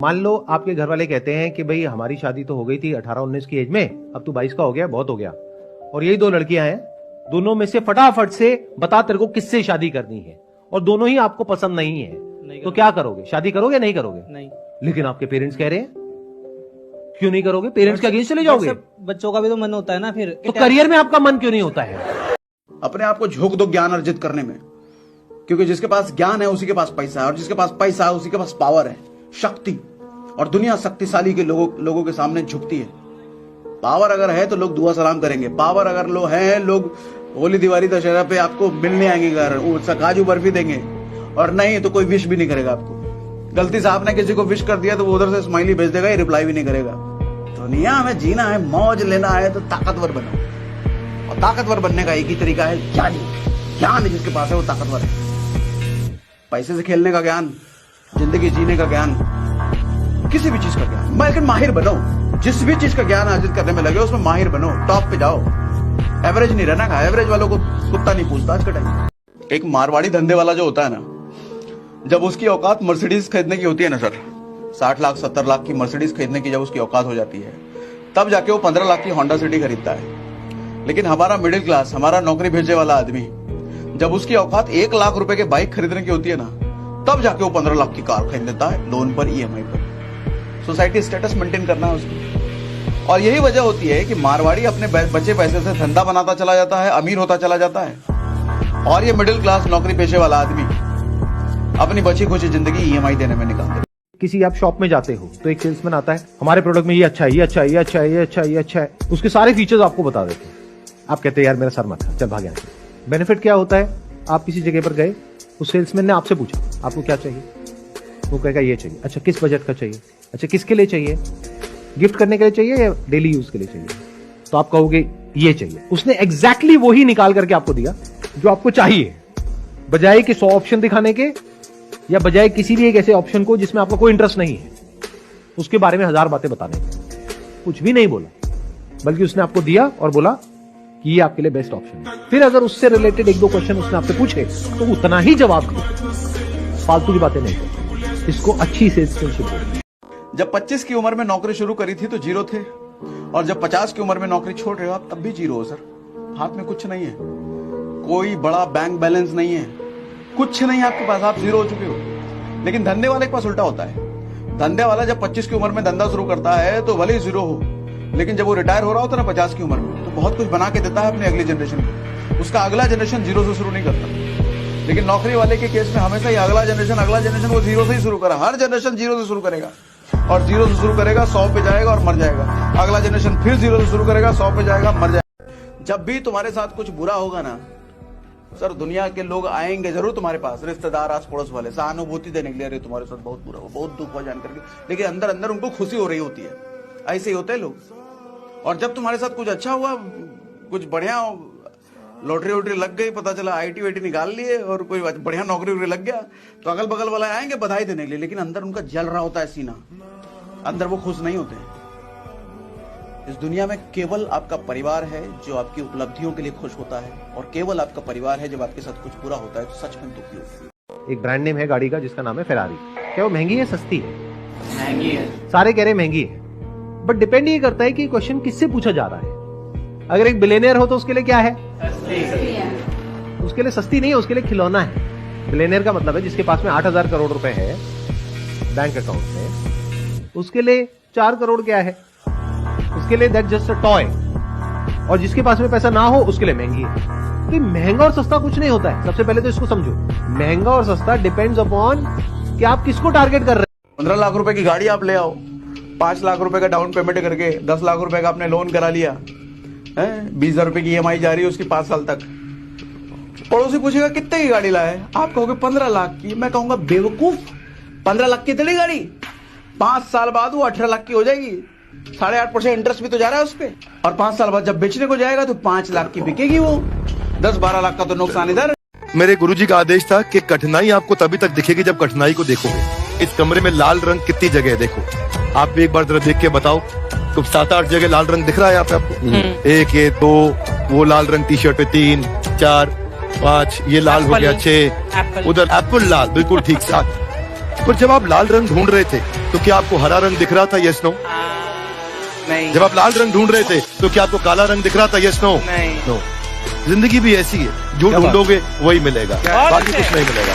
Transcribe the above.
मान लो आपके घर वाले कहते हैं कि भाई हमारी शादी तो हो गई थी 18-19 की एज में, अब तू 22 का हो गया, बहुत हो गया, और यही दो लड़कियां हैं, दोनों में से फटाफट से बता तेरे को किससे शादी करनी है, और दोनों ही आपको पसंद नहीं है, तो क्या करोगे? शादी करोगे नहीं करोगे? नहीं। लेकिन आपके पेरेंट्स कह रहे हैं, क्यों नहीं करोगे? पेरेंट्स के अगेंस्ट चले जाओगे? बच्चों का भी तो मन होता है ना फिर। तो करियर में आपका मन क्यों नहीं होता है? अपने आप को झोंक दो ज्ञान अर्जित करने में, क्योंकि जिसके पास ज्ञान है उसी के पास पैसा है, और जिसके पास पैसा है उसी के पास पावर है, शक्ति। और दुनिया शक्तिशाली के लोगों के सामने झुकती है। पावर अगर है तो लोग दुआ सलाम करेंगे, पावर अगर लो है, लोग होली दिवाली दशहरा पे आपको मिलने आएंगे घर, काजू बर्फी देंगे, और नहीं तो कोई विश भी नहीं करेगा आपको। गलती से आपने किसी को विश कर दिया तो वो उधर से स्माइली भेज देगा, ये रिप्लाई भी नहीं करेगा। दुनिया में जीना है, मौज लेना है तो ताकतवर बनो, और ताकतवर बनने का एक ही तरीका है, ज्ञान जिसके पास है वो ताकतवर है। पैसे से खेलने का ज्ञान, जिंदगी जीने का ज्ञान, किसी भी चीज का ज्ञान, लेकिन माहिर बनो। जिस भी चीज का ज्ञान अर्जित करने में लगे उसमें माहिर बनो, टॉप पे जाओ। एवरेज नहीं रहना का, एवरेज वालों को कुत्ता नहीं पूछता आज के टाइम। एक मारवाड़ी धंधे वाला जो होता है ना, जब उसकी औकात मर्सिडीज खरीदने की होती है ना सर, 60 लाख 70 लाख की मर्सिडीज खरीदने की जब उसकी औकात हो जाती है, तब जाके वो 15 लाख की होंडा सिटी खरीदता है। लेकिन हमारा मिडिल क्लास, हमारा नौकरी भेजने वाला आदमी, जब उसकी औकात 1 लाख रुपए के बाइक खरीदने की होती है ना, तब जाके वो 15 लाख की कार खरीद लेता है, लोन पर, EMI पर। सोसाइटी स्टेटस मेंटेन करना है उसको। और यही वजह होती है कि मारवाड़ी अपने बचे पैसे से धंधा बनाता चला जाता है, अमीर होता चला जाता है, और ये मिडिल क्लास नौकरी पेशे वाला आदमी अपनी बची खुची जिंदगी EMI देने में निकालते हैं। किसी आप शॉप में जाते हो तो एक सेल्समैन आता है, हमारे प्रोडक्ट में ये अच्छा है, ये अच्छा है, ये अच्छा है, ये अच्छा है, ये अच्छा है, उसके सारे फीचर्स आपको बता देते हैं। आप कहते हैं यार मेरा सर मत खा, चल भाग यहाँ से। बेनिफिट क्या होता है? आप किसी जगह पर गए, उस सेल्समैन ने आपसे पूछा आपको क्या चाहिए, वो कहेगा ये चाहिए। अच्छा किस बजट का चाहिए? अच्छा किसके लिए चाहिए? गिफ्ट करने के लिए चाहिए या डेली यूज के लिए चाहिए? तो आप कहोगे ये चाहिए। उसने एग्जैक्टली वही निकाल करके आपको दिया जो आपको चाहिए, बजाय कि 100 ऑप्शन दिखाने के, या बजाय किसी भी एक ऐसे ऑप्शन को जिसमें आपका कोई इंटरेस्ट नहीं है, उसके बारे में 1000 बातें बताने के। कुछ भी नहीं बोला, बल्कि उसने आपको दिया और बोला कि ये आपके लिए बेस्ट ऑप्शन है। फिर अगर उससे रिलेटेड 1-2 क्वेश्चन उसने आपसे पूछे तो उतना ही जवाब दो, फालतू की बातें नहीं करो। इसको अच्छी सेल्समैनशिप बोलते हैं। जब 25 की उम्र में नौकरी शुरू करी थी तो 0 थे, और जब 50 की उम्र में नौकरी छोड़ रहे हो आप तब भी 0 हो सर। हाथ में कुछ नहीं है, कोई बड़ा बैंक बैलेंस नहीं है, कुछ नहीं है आपके पास, आप 0 हो चुके हो। लेकिन धंधे वाले के पास उल्टा होता है। धंधे वाला जब 25 की उम्र में धंधा शुरू करता है तो भले ही 0 हो, लेकिन जब वो रिटायर हो रहा होता है ना 50 की उम्र में, तो बहुत कुछ बना के देता है अपनी अगली जनरेशन को। उसका अगला जनरेशन 0 से शुरू नहीं करता। लेकिन नौकरी वाले के केस में हमेशा ही अगला जनरेशन वो 0 से ही शुरू करा। हर जनरेशन 0 से शुरू करेगा, और 0 से शुरू करेगा 100 पे जाएगा और मर जाएगा। अगला जनरेशन फिर 0 से शुरू करेगा, 100 पे जाएगा, मर जाएगा। जब भी तुम्हारे साथ कुछ बुरा होगा ना सर, दुनिया के लोग आएंगे जरूर तुम्हारे पास, रिश्तेदार, आस पड़ोस वाले, सहानुभूति देने के लिए, अरे तुम्हारे साथ बहुत बुरा हो, बहुत दुख हुआ जान करके, लेकिन अंदर अंदर उनको खुशी हो रही होती है। ऐसे ही होते हैं लोग। और जब तुम्हारे साथ कुछ अच्छा हुआ, कुछ बढ़िया, लॉटरी वोटरी लग गई, पता चला IT निकाल लिए और कोई बढ़िया नौकरी वोकरी लग गया, तो अगल बगल वाले आएंगे बधाई देने के लिए, लेकिन अंदर उनका जल रहा होता है सीना, अंदर वो खुश नहीं होते। इस दुनिया में केवल आपका परिवार है जो आपकी उपलब्धियों के लिए खुश होता है, और केवल आपका परिवार है जब आपके साथ कुछ बुरा होता है तो सच में दुखी होता है। एक ब्रांड नेम है गाड़ी का जिसका नाम है फेरारी। क्या वो महंगी है, सस्ती है? महंगी है। सारे कह रहे हैं महंगी है, बट डिपेंड ये करता है कि क्वेश्चन किससे पूछा जा रहा है। अगर एक बिलियनियर हो तो उसके लिए क्या है? उसके लिए सस्ती नहीं है, उसके लिए खिलौना है। बिलियनियर का मतलब है जिसके पास में 8,000 करोड़ रुपए है बैंक अकाउंट में, उसके लिए 4 करोड़ क्या है? उसके लिए दैट जस्ट अ टॉय। और जिसके पास में पैसा ना हो उसके लिए महंगी है। तो महंगा और सस्ता कुछ नहीं होता है। सबसे पहले तो इसको समझो, महंगा और सस्ता डिपेंड्स अपॉन कि आप किसको टारगेट कर रहे हैं। 15 लाख रुपए की गाड़ी आप ले आओ, 5 लाख रुपए का डाउन पेमेंट करके 10 लाख रुपए का आपने लोन करा लिया है, 20,000 रुपए की EMI जा रही है उसकी 5 साल तक। पड़ोसी पूछेगा कितने की गाड़ी लाए, आप कहोगे 15 लाख की। मैं कहूंगा बेवकूफ, 15 लाख की तेरी गाड़ी, 5 साल बाद वो 18 लाख की हो जाएगी। 8.5% इंटरेस्ट भी तो जा रहा है उस पे, और 5 साल बाद जब बेचने को जाएगा तो 5 लाख की बिकेगी वो, 10-12 लाख का तो नुकसान इधर। मेरे गुरुजी का आदेश था कि कठिनाई आपको तभी तक दिखेगी जब कठिनाई को देखोगे। इस कमरे में लाल रंग कितनी जगह है देखो, आप भी एक बार जरा देख के बताओ। तो 7-8 जगह लाल रंग दिख रहा है यहाँ पे आपको? 1 है, 2, वो लाल रंग टी शर्ट पे 3, 4, 5, ये लाल हो गया 6, उधर एप्पल लाल बिल्कुल ठीक 7। पर जब आप लाल रंग ढूंढ रहे थे तो क्या आपको हरा रंग दिख रहा था? Yes no? नहीं जब आप लाल रंग ढूंढ रहे थे तो क्या आपको काला रंग दिख रहा था? Yes no? नहीं। नो। जिंदगी भी ऐसी है, जो ढूंढोगे वही मिलेगा, बाकी कुछ नहीं मिलेगा।